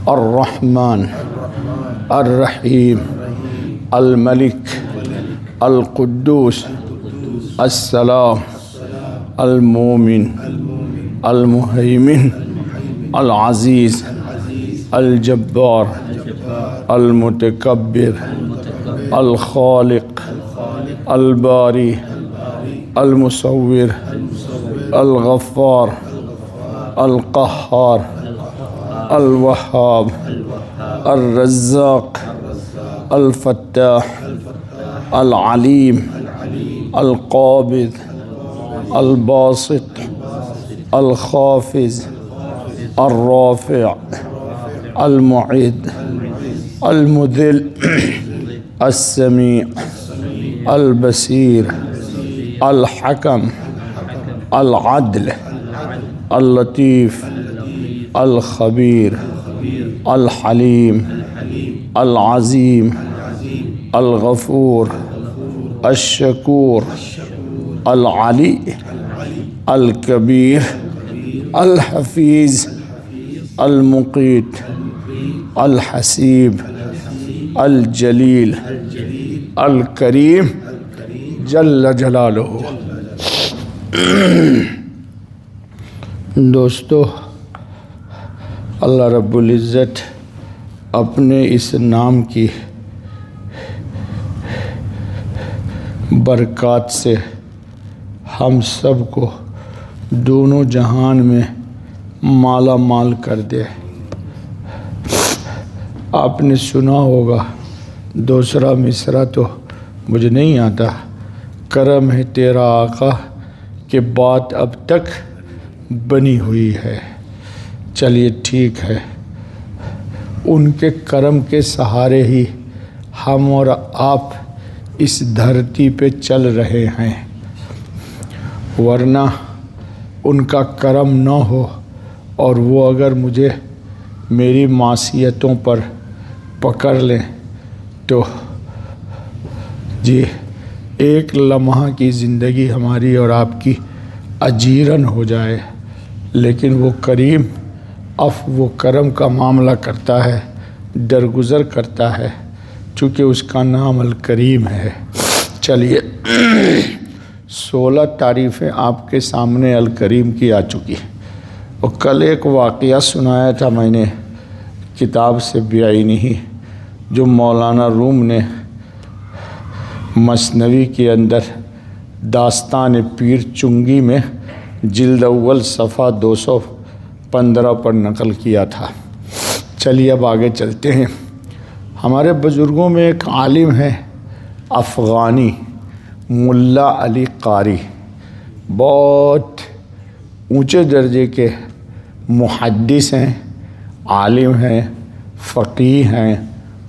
الرحمن الرحیم الملک القدوس السلام المومن المہیمن العزیز الجبار المتکبر الخالق الباری المصور الغفار القہار الوہاب الرزاق الفتاح العلیم القابض الباسط الخافض الرافع المعید المذل السمیع البصیر الحکم العدل اللطیف الخبیر الحلیم العظیم الغفور الشکور العلی الکبیر الحفیظ المقیت الحسیب الجلیل الکریم جل جلالہ۔ دوستو، اللہ رب العزت اپنے اس نام کی برکات سے ہم سب کو دونوں جہان میں مالا مال کر دے۔ آپ نے سنا ہوگا، دوسرا مصرع تو مجھے نہیں آتا، کرم ہے تیرا آقا کہ بات اب تک بنی ہوئی ہے۔ چلیے ٹھیک ہے، ان کے کرم کے سہارے ہی ہم اور آپ اس دھرتی پہ چل رہے ہیں، ورنہ ان کا کرم نہ ہو اور وہ اگر مجھے میری معصیتوں پر پکڑ لیں تو جی ایک لمحہ کی زندگی ہماری اور آپ کی اجیرن ہو جائے۔ لیکن وہ کریم عفو و کرم کا معاملہ کرتا ہے، درگزر کرتا ہے، چونکہ اس کا نام الکریم ہے۔ چلیے 16 تعریفیں آپ کے سامنے الکریم کی آ چکی، اور کل ایک واقعہ سنایا تھا میں نے کتاب سے بعینی، جو مولانا روم نے مثنوی کے اندر داستان پیر چنگی میں جلد اول صفحہ 215 پر نقل کیا تھا۔ چلیے اب آگے چلتے ہیں۔ ہمارے بزرگوں میں ایک عالم ہے افغانی، ملا علی قاری، بہت اونچے درجے کے محدث ہیں، عالم ہیں، فقیہ ہیں،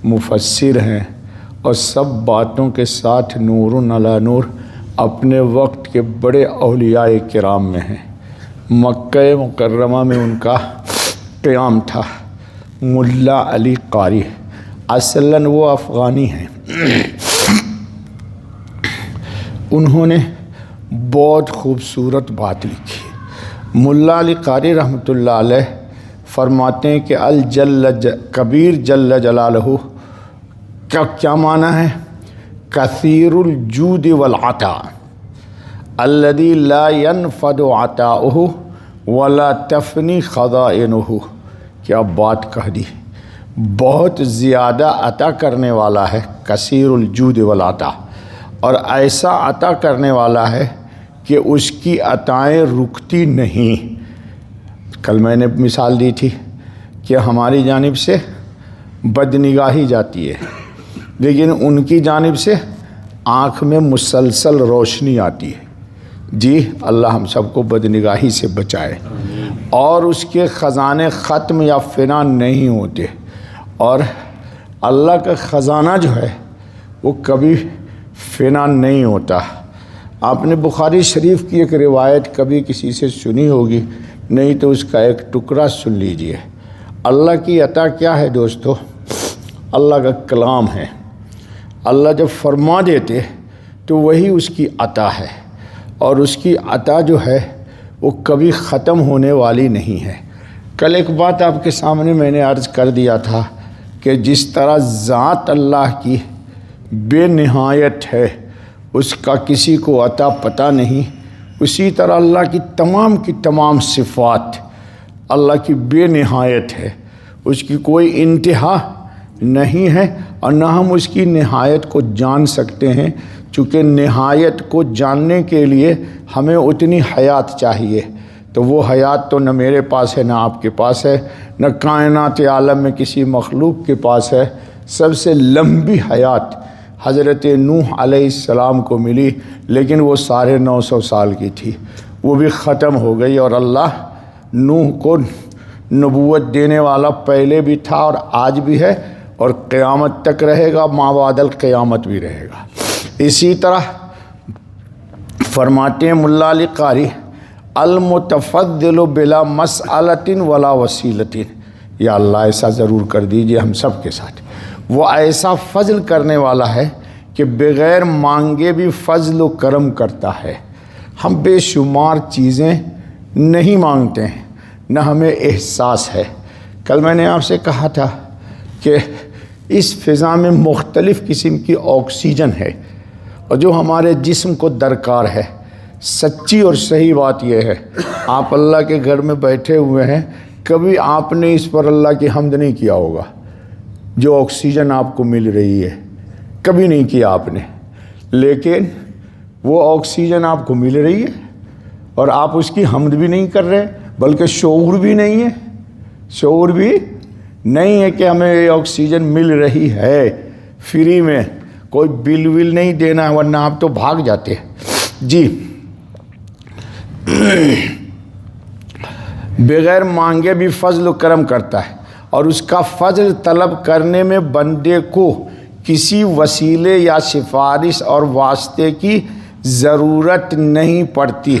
مفسر ہیں، اور سب باتوں کے ساتھ نور علی نور اپنے وقت کے بڑے اولیاء کرام میں ہیں۔ مکہ مکرمہ میں ان کا قیام تھا۔ ملا علی قاری اصلاً وہ افغانی ہیں۔ انہوں نے بہت خوبصورت بات لکھی۔ ملا علی قاری رحمۃ اللہ علیہ فرماتے ہیں کہ کبیر جل جلالہ کا کیا معنی ہے؟ کثیر الجود والعطاء الذي لا ينفد عطاؤه ولا تفنی خزائنہ۔ کیا بات کہہ دی، بہت زیادہ عطا کرنے والا ہے، کثیر الجود والعطاء، اور ایسا عطا کرنے والا ہے کہ اس کی عطائیں رکتی نہیں۔ کل میں نے مثال دی تھی کہ ہماری جانب سے بدنگاہی جاتی ہے، لیکن ان کی جانب سے آنکھ میں مسلسل روشنی آتی ہے۔ جی اللہ ہم سب کو بدنگاہی سے بچائے، اور اس کے خزانے ختم یا فنا نہیں ہوتے، اور اللہ کا خزانہ جو ہے وہ کبھی فنا نہیں ہوتا۔ آپ نے بخاری شریف کی ایک روایت کبھی کسی سے سنی ہوگی، نہیں تو اس کا ایک ٹکڑا سن لیجئے۔ اللہ کی عطا کیا ہے دوستو؟ اللہ کا کلام ہے۔ اللہ جب فرما دیتے تو وہی اس کی عطا ہے، اور اس کی عطا جو ہے وہ کبھی ختم ہونے والی نہیں ہے۔ کل ایک بات آپ کے سامنے میں نے عرض کر دیا تھا کہ جس طرح ذات اللہ کی بے نہایت ہے، اس کا کسی کو عطا پتہ نہیں، اسی طرح اللہ کی تمام صفات اللہ کی بے نہایت ہے، اس کی کوئی انتہا نہیں ہے، اور نہ ہم اس کی نہایت کو جان سکتے ہیں، چونکہ نہایت کو جاننے کے لیے ہمیں اتنی حیات چاہیے، تو وہ حیات تو نہ میرے پاس ہے، نہ آپ کے پاس ہے، نہ کائنات عالم میں کسی مخلوق کے پاس ہے۔ سب سے لمبی حیات حضرت نوح علیہ السلام کو ملی، لیکن وہ 950 سال کی تھی، وہ بھی ختم ہو گئی، اور اللہ نوح کو نبوت دینے والا پہلے بھی تھا اور آج بھی ہے اور قیامت تک رہے گا، ما بعد القیامت بھی رہے گا۔ اسی طرح فرماتے ہیں ملا علی قاری، المتفضل بلا مسئلۃ ولا وسیلۃ، یا اللہ ایسا ضرور کر دیجئے ہم سب کے ساتھ، وہ ایسا فضل کرنے والا ہے کہ بغیر مانگے بھی فضل و کرم کرتا ہے۔ ہم بے شمار چیزیں نہیں مانگتے ہیں، نہ ہمیں احساس ہے۔ کل میں نے آپ سے کہا تھا کہ اس فضا میں مختلف قسم کی آکسیجن ہے، اور جو ہمارے جسم کو درکار ہے۔ سچی اور صحیح بات یہ ہے، آپ اللہ کے گھر میں بیٹھے ہوئے ہیں، کبھی آپ نے اس پر اللہ کی حمد نہیں کیا ہوگا، جو آکسیجن آپ کو مل رہی ہے، کبھی نہیں کیا آپ نے، لیکن وہ آکسیجن آپ کو مل رہی ہے اور آپ اس کی حمد بھی نہیں کر رہے، بلکہ شعور بھی نہیں ہے، شعور بھی نہیں ہے کہ ہمیں یہ آکسیجن مل رہی ہے فری میں، کوئی بل ول نہیں دینا ہے، ورنہ آپ تو بھاگ جاتے ہیں۔ جی، بغیر مانگے بھی فضل و کرم کرتا ہے، اور اس کا فضل طلب کرنے میں بندے کو کسی وسیلے یا سفارش اور واسطے کی ضرورت نہیں پڑتی۔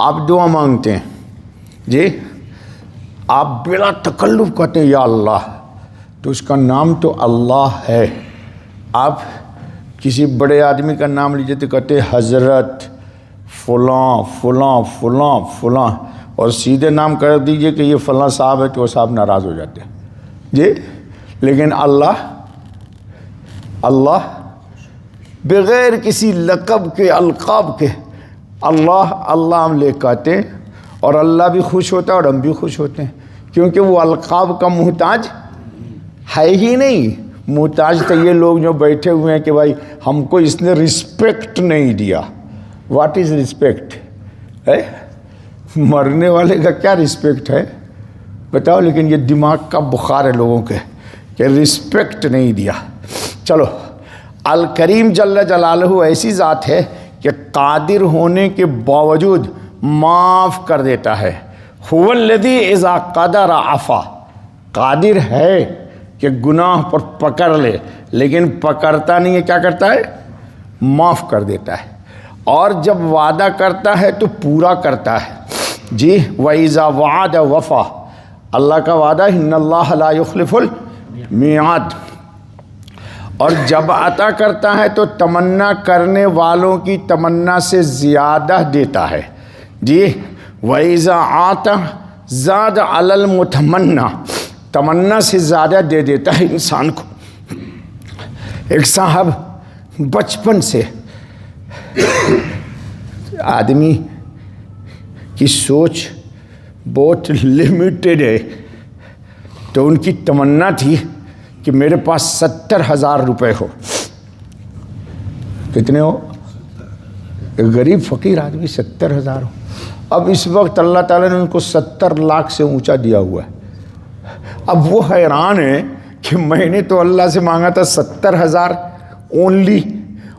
آپ دعا مانگتے ہیں، جی، آپ بلا تکلف کہتے ہیں یا اللہ، تو اس کا نام تو اللہ ہے۔ آپ کسی بڑے آدمی کا نام لیجیے تو کہتے ہیں حضرت فلاں فلاں فلاں فلاں، اور سیدھے نام کر دیجئے کہ یہ فلاں صاحب ہے تو وہ صاحب ناراض ہو جاتے ہیں، جی۔ لیکن اللہ بغیر کسی لقب کے، القاب کے، اللہ ہم لے کہتے ہیں، اور اللہ بھی خوش ہوتا ہے اور ہم بھی خوش ہوتے ہیں، کیونکہ وہ القاب کا محتاج ہے ہی نہیں۔ محتاج تو یہ لوگ جو بیٹھے ہوئے ہیں کہ بھائی ہم کو اس نے رسپیکٹ نہیں دیا۔ واٹ از رسپیکٹ ہے؟ مرنے والے کا کیا رسپیکٹ ہے بتاؤ؟ لیکن یہ دماغ کا بخار ہے لوگوں کے کہ رسپیکٹ نہیں دیا۔ چلو، الکریم جل جلالہ ایسی ذات ہے کہ قادر ہونے کے باوجود معاف کر دیتا ہے۔ هو الذی اذا قدر عفا، قادر ہے کہ گناہ پر پکڑ لے، لیکن پکڑتا نہیں ہے، کیا کرتا ہے؟ معاف کر دیتا ہے، اور جب وعدہ کرتا ہے تو پورا کرتا ہے۔ جی، وَإِذَا وَعَدَ وَفَا، اللہ کا وعدہ ان اللہ لا یخلف المیعاد، اور جب عطا کرتا ہے تو تمنا کرنے والوں کی تمنا سے زیادہ دیتا ہے۔ جی، وَإِذَا عَطَى زَادَ عَلَى الْمُتَمَنَّى، تمنا سے زیادہ دے دیتا ہے انسان کو۔ ایک صاحب بچپن سے، آدمی کی سوچ بہت لمیٹڈ ہے، تو ان کی تمنا تھی کہ میرے پاس 70,000 روپے ہو۔ کتنے ہو؟ ایک غریب فقیر آدمی 70,000 ہو۔ اب اس وقت اللہ تعالیٰ نے ان کو 70 لاکھ سے اونچا دیا ہوا ہے۔ اب وہ حیران ہے کہ میں نے تو اللہ سے مانگا تھا 70,000 اونلی،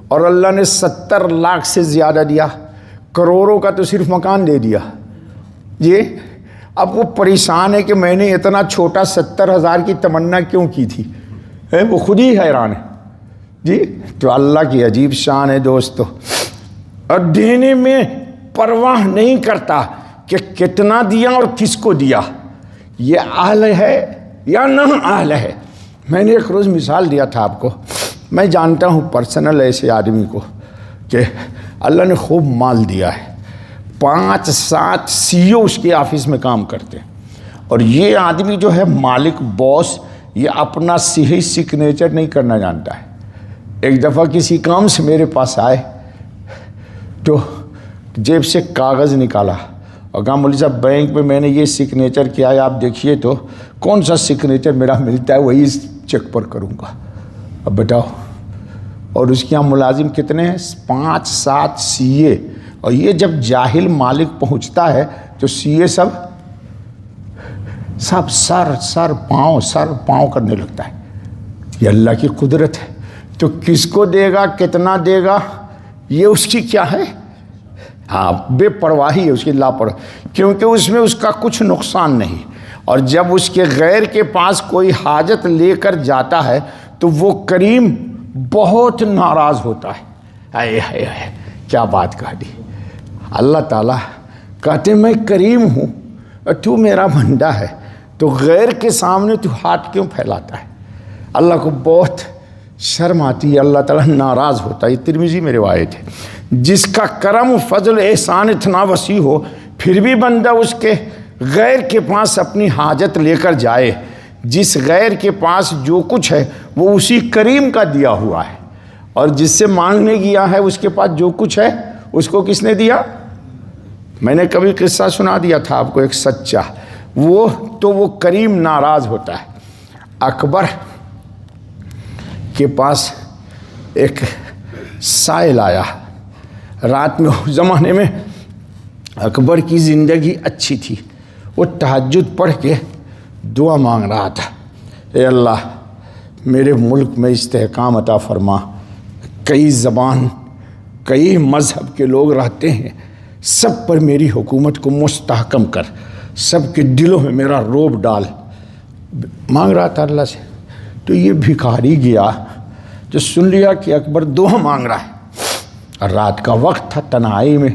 اور اللہ نے 70 لاکھ سے زیادہ دیا، کروڑوں کا تو صرف مکان دے دیا۔ جی، اب وہ پریشان ہے کہ میں نے اتنا چھوٹا 70,000 کی تمنا کیوں کی تھی، وہ خود ہی حیران ہے۔ جی، تو اللہ کی عجیب شان ہے دوستو، اور دینے میں پرواہ نہیں کرتا کہ کتنا دیا اور کس کو دیا، یہ اہل ہے یا نہ اہل ہے۔ میں نے ایک روز مثال دیا تھا آپ کو، میں جانتا ہوں پرسنل ایسے آدمی کو کہ اللہ نے خوب مال دیا ہے، 5-7 CEO اس کے آفس میں کام کرتے ہیں، اور یہ آدمی جو ہے مالک باس، یہ اپنا صحیح سگنیچر نہیں کرنا جانتا ہے۔ ایک دفعہ کسی کام سے میرے پاس آئے تو جیب سے کاغذ نکالا اور کہا مولوی صاحب بینک میں نے یہ سگنیچر کیا ہے، آپ دیکھیے تو کون سا سگنیچر میرا ملتا ہے وہی چیک پر کروں گا، اب بتاؤ۔ اور اس کے یہاں ملازم کتنے ہیں؟ 5-7 CA، اور یہ جب جاہل مالک پہنچتا ہے تو CA سب سر پاؤں کرنے لگتا ہے۔ یہ اللہ کی قدرت ہے، تو کس کو دے گا، کتنا دے گا، یہ اس کی کیا ہے؟ ہاں، بے پرواہی ہے اس کی، لاپرواہی، کیونکہ اس میں اس کا کچھ نقصان نہیں۔ اور جب اس کے غیر کے پاس کوئی حاجت لے کر جاتا ہے تو وہ کریم بہت ناراض ہوتا ہے۔ اے اے اے کیا بات کہہ دی! اللہ تعالیٰ کہتے میں کریم ہوں اور تو میرا بندہ ہے، تو غیر کے سامنے تو ہاتھ کیوں پھیلاتا ہے؟ اللہ کو بہت شرم آتی ہے، اللہ تعالیٰ ناراض ہوتا ہے۔ یہ ترمذی میں روایت ہے۔ جس کا کرم فضل احسان اتنا وسیع ہو پھر بھی بندہ اس کے غیر کے پاس اپنی حاجت لے کر جائے، جس غیر کے پاس جو کچھ ہے وہ اسی کریم کا دیا ہوا ہے، اور جس سے مانگنے گیا ہے اس کے پاس جو کچھ ہے اس کو کس نے دیا؟ میں نے کبھی قصہ سنا دیا تھا آپ کو ایک سچا، وہ کریم ناراض ہوتا ہے۔ اکبر کے پاس ایک سائل آیا رات میں، اس زمانے میں اکبر کی زندگی اچھی تھی، وہ تہجد پڑھ کے دعا مانگ رہا تھا، اے اللہ میرے ملک میں استحکام عطا فرما، کئی زبان کئی مذہب کے لوگ رہتے ہیں، سب پر میری حکومت کو مستحکم کر، سب کے دلوں میں میرا روب ڈال، مانگ رہا تھا اللہ سے۔ تو یہ بھکاری گیا جو سن لیا کہ اکبر دعا مانگ رہا ہے، اور رات کا وقت تھا تنہائی میں،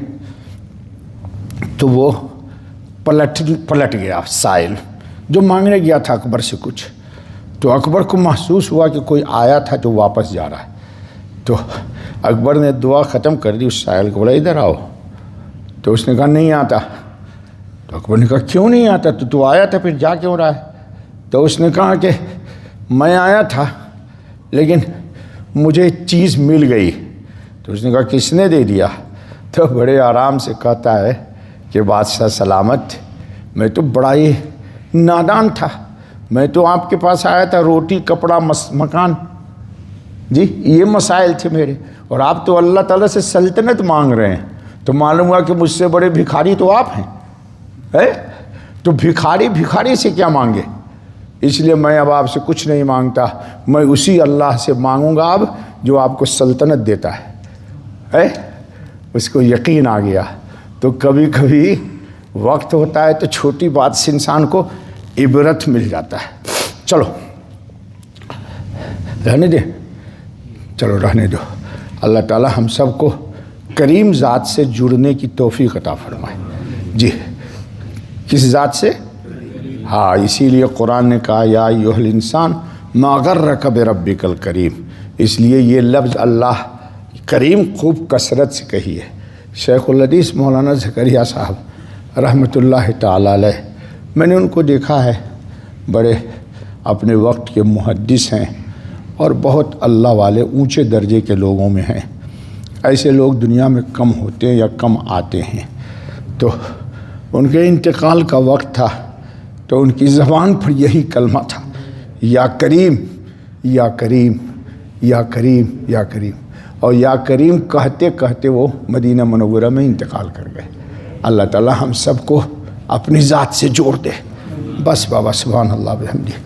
تو وہ پلٹ گیا سائل جو مانگنے گیا تھا اکبر سے کچھ۔ تو اکبر کو محسوس ہوا کہ کوئی آیا تھا جو واپس جا رہا ہے، تو اکبر نے دعا ختم کر دی، اس سائل کو بولا ادھر آؤ، تو اس نے کہا نہیں آتا۔ تو اکبر نے کہا کیوں نہیں آتا، تو آیا تھا پھر جا کیوں رہا ہے؟ تو اس نے کہا کہ میں آیا تھا لیکن مجھے چیز مل گئی۔ تو اس نے کہا کس نے دے دیا؟ تو بڑے آرام سے کہتا ہے کہ بادشاہ سلامت، میں تو بڑا ہی نادان تھا، میں تو آپ کے پاس آیا تھا روٹی کپڑا مکان، جی یہ مسائل تھے میرے، اور آپ تو اللہ تعالیٰ سے سلطنت مانگ رہے ہیں، تو معلوم ہوا کہ مجھ سے بڑے بھکاری تو آپ ہیں، تو بھکاری سے کیا مانگے؟ اس لیے میں اب آپ سے کچھ نہیں مانگتا، میں اسی اللہ سے مانگوں گا اب جو آپ کو سلطنت دیتا ہے۔ اس کو یقین آ گیا۔ تو کبھی کبھی وقت ہوتا ہے تو چھوٹی بات سے انسان کو عبرت مل جاتا ہے۔ چلو رہنے دیں، چلو رہنے دو۔ اللہ تعالی ہم سب کو کریم ذات سے جڑنے کی توفیق عطا فرمائے۔ جی کس ذات سے؟ ہاں، اسی لیے قرآن نے کہا یا ایھا الانسان ما غرک بربک الکریم، اس لیے یہ لفظ اللہ کریم خوب کثرت سے کہی ہے۔ شیخ الحدیث مولانا زکریا صاحب رحمۃ اللہ تعالی علیہ، میں نے ان کو دیکھا ہے، بڑے اپنے وقت کے محدث ہیں اور بہت اللہ والے اونچے درجے کے لوگوں میں ہیں۔ ایسے لوگ دنیا میں کم ہوتے ہیں یا کم آتے ہیں۔ تو ان کے انتقال کا وقت تھا تو ان کی زبان پر یہی کلمہ تھا، یا کریم یا کریم یا کریم یا کریم، اور یا کریم کہتے کہتے وہ مدینہ منورہ میں انتقال کر گئے۔ اللہ تعالی ہم سب کو اپنی ذات سے جوڑ دے۔ بس بابا، سبحان اللہ بحمدہ۔